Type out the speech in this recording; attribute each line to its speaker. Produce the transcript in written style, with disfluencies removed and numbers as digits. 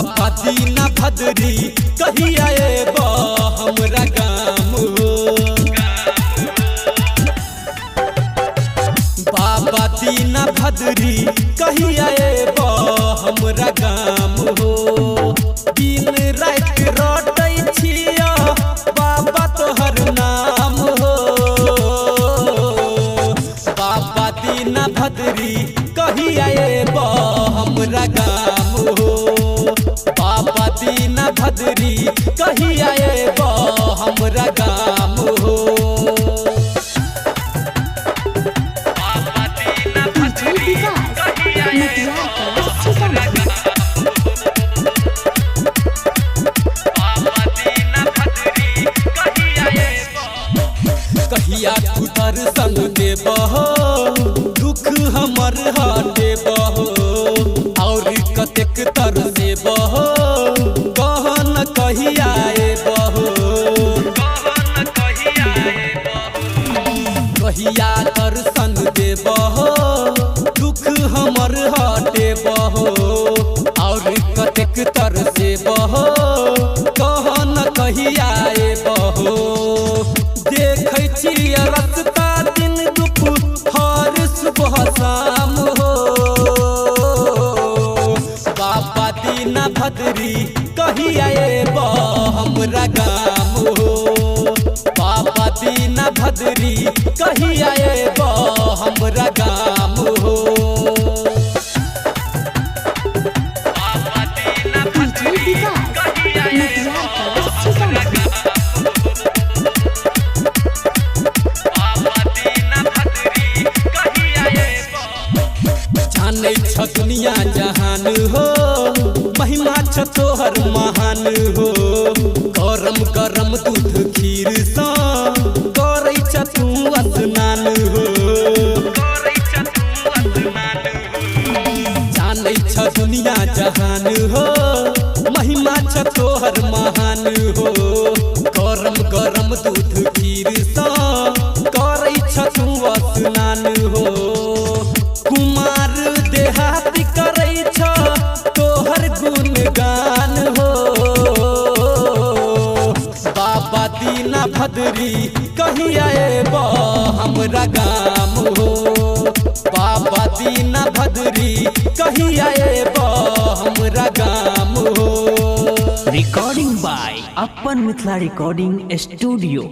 Speaker 1: बाबा दीना भद्री कहिया एबा हमरा गाम हो। बाबा दीना भद्री कहिया एबा हमरा गाम हो। दिन रात रोटै छिया बाबा तोहर नाम हो। बाबा दीना भद्री कहिया एबा हमरा गाम हो। बाबा दीना भद्री कहिया एबा हमरा गाम हो। बाबा दीना भद्री कहिया एबा हमरा गाम हो। बाबा दीना भद्री कहिया एबा। कहिया तू दर्शन देबहो दुख हमर हटेबहो। और कतेक तरसेबहो कहन कहिया एबहो। कहिया दर्शन देबहो दुख हमर हटेबहो। और कतेक तरसेबहो कहन कहिया एबहो। देखै छी रस्ता दिन दुपहर सुबह शाम हो। बाबा दीना भद्री कहिया एबा हमरा गाम हो। बाबा दीना भद्री कहिया एबा हमरा गाम हो। बाबा दीना भद्री कहिया एबा हमरा गाम छ दुनिया जहान हो। महिमा छ तोहर महान हो। गरम गरम दूध खीर सा करै छ तू स्नान हो। जानै छ दुनिया जहान हो। महिमा छ तोहर महान हो। गरम गरम दूध खीर सा करै छ तू स्नान हो। कुमार देहाती करै छ तोहर गुणगान हो। बाबा दीना भद्री कहिया एबा हमरा गाम हो। बाबा दीना भद्री कहिया एबा हमरा गाम हो।
Speaker 2: रिकॉर्डिंग बाय अपन मिथिला रिकॉर्डिंग स्टूडियो।